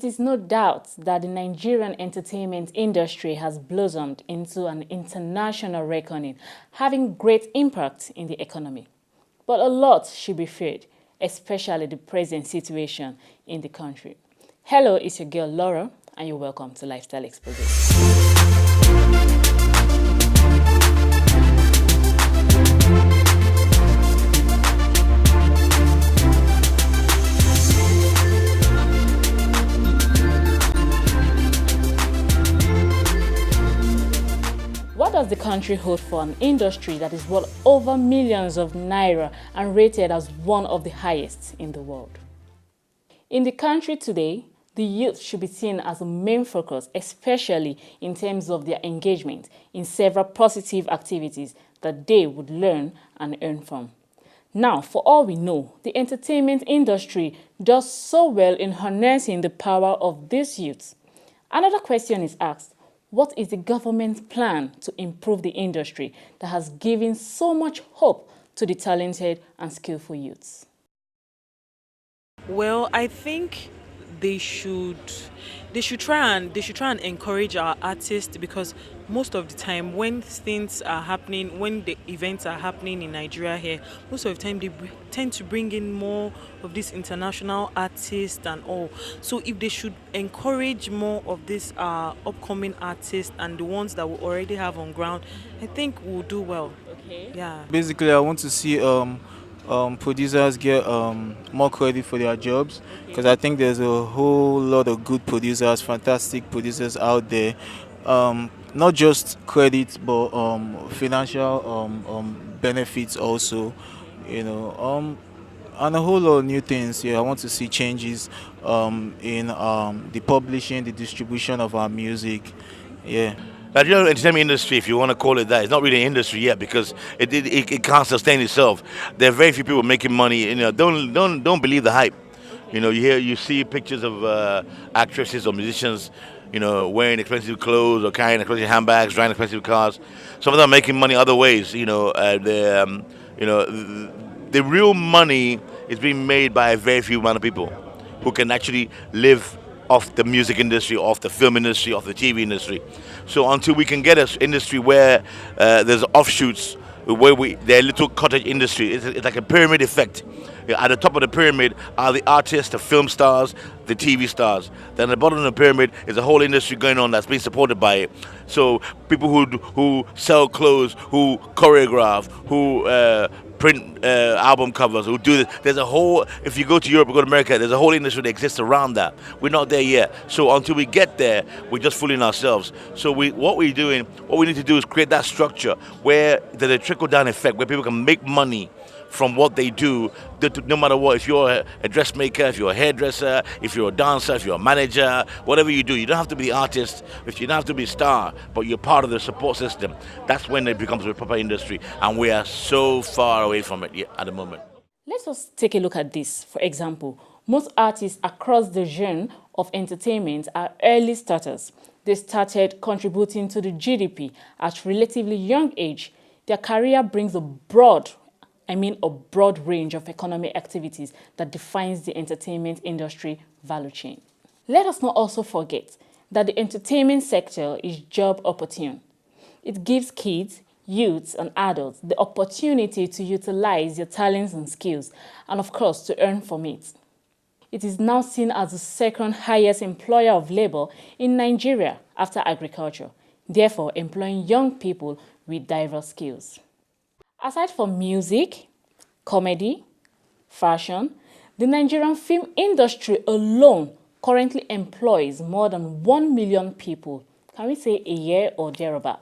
is no doubt that the Nigerian entertainment industry has blossomed into an international reckoning, having great impact in the economy. But a lot should be feared, especially the present situation in the country. Hello, it's your girl Laura, and you're welcome to Lifestyle Exposé. What does the country hold for an industry that is worth over millions of naira and rated as one of the highest in the world? In the country today, the youth should be seen as a main focus, especially in terms of their engagement in several positive activities that they would learn and earn from. Now, for all we know, the entertainment industry does so well in harnessing the power of these youths. Another question is asked: what is the government's plan to improve the industry that has given so much hope to the talented and skillful youths? Well, I think they should try and encourage our artists, because most of the time when things are happening, when the events are happening in Nigeria here, most of the time they tend to bring in more of these international artists and all. So if they should encourage more of these upcoming artists and the ones that we already have on ground, I think we'll do well. Okay. Yeah. Basically, I want to see producers get more credit for their jobs, because I think there's a whole lot of good producers, fantastic producers out there. Not just credit, but financial benefits also, and a whole lot of new things. Yeah, I want to see changes in the publishing, the distribution of our music. Yeah. Nigerian entertainment industry, if you want to call it that, it's not really an industry yet, because it can't sustain itself. There are very few people making money. Don't believe the hype. You see pictures of actresses or musicians, wearing expensive clothes or carrying expensive handbags, driving expensive cars. Some of them are making money other ways. The real money is being made by a very few amount of people who can actually live off the music industry, off the film industry, off the TV industry. So until we can get an industry where there's offshoots, where they're little cottage industry, it's like a pyramid effect. At the top of the pyramid are the artists, the film stars, the TV stars. Then at the bottom of the pyramid is a whole industry going on that's being supported by it. So people who sell clothes, who choreograph, who print album covers, who do this. There's a whole, if you go to Europe or go to America, there's a whole industry that exists around that. We're not there yet. So until we get there, we're just fooling ourselves. So what we need to do is create that structure where there's a trickle-down effect, where people can make money from what they do, no matter what. If you're a dressmaker, if you're a hairdresser, if you're a dancer, if you're a manager, whatever you do, you don't have to be the artist, if you don't have to be a star, but you're part of the support system. That's when it becomes a proper industry, and we are so far away from it at the moment. Let's just take a look at this. For example, most artists across the genre of entertainment are early starters. They started contributing to the GDP at a relatively young age. Their career brings a broad range of economic activities that defines the entertainment industry value chain. Let us not also forget that the entertainment sector is job opportune. It gives kids, youths, and adults the opportunity to utilize their talents and skills, and of course to earn from it. It is now seen as the second highest employer of labor in Nigeria after agriculture, therefore employing young people with diverse skills. Aside from music, comedy, fashion, the Nigerian film industry alone currently employs more than 1 million people. Can we say a year or thereabout?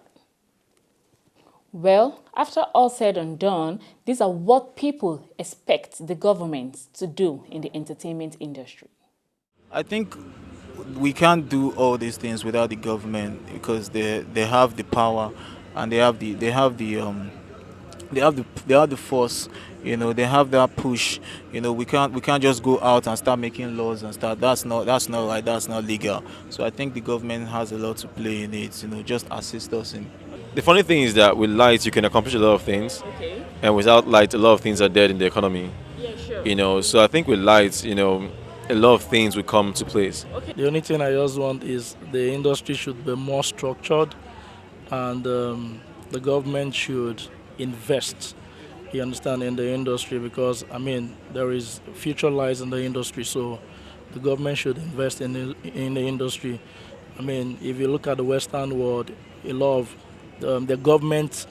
Well, after all said and done, these are what people expect the government to do in the entertainment industry. I think we can't do all these things without the government, because they have the power, and they have the force. They have that push. We can't just go out and start making laws and start. That's not right. That's not legal. So I think the government has a lot to play in it. Just assist us in. The funny thing is that with light you can accomplish a lot of things, and without light a lot of things are dead in the economy. Yeah, sure. So I think with light, a lot of things will come to place. The only thing I just want is the industry should be more structured, and the government should invest, you understand, in the industry, because I mean there is future lies in the industry, so the government should invest in the industry. I mean, if you look at the Western world, a lot of the government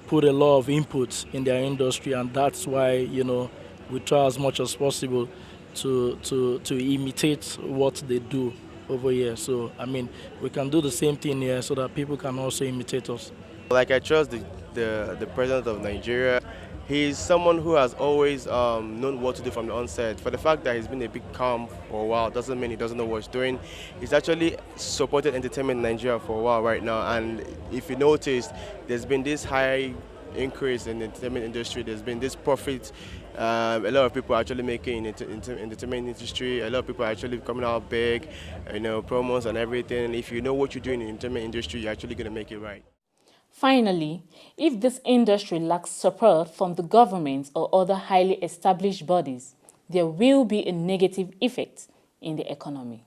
put a lot of inputs in their industry, and that's why, you know, we try as much as possible to imitate what they do over here. So I mean, we can do the same thing here so that people can also imitate us. Like I trust the president of Nigeria. He's someone who has always known what to do from the onset. For the fact that he's been a bit calm for a while doesn't mean he doesn't know what he's doing. He's actually supported entertainment in Nigeria for a while right now. And if you noticed, there's been this high increase in the entertainment industry. There's been this profit. A lot of people are actually making in the entertainment industry. A lot of people are actually coming out big, you know, promos and everything. If you know what you're doing in the entertainment industry, you're actually going to make it right. Finally, if this industry lacks support from the government or other highly established bodies, there will be a negative effect in the economy.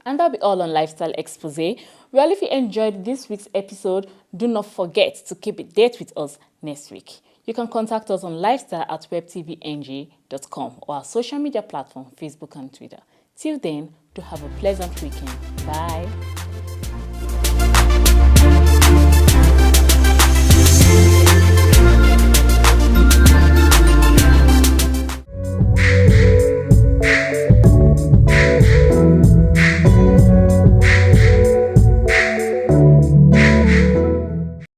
And that'll be all on Lifestyle Expose. Well, if you enjoyed this week's episode, do not forget to keep a date with us next week. You can contact us on lifestyle@webtvng.com or our social media platform, Facebook and Twitter. Till then, do have a pleasant weekend. Bye.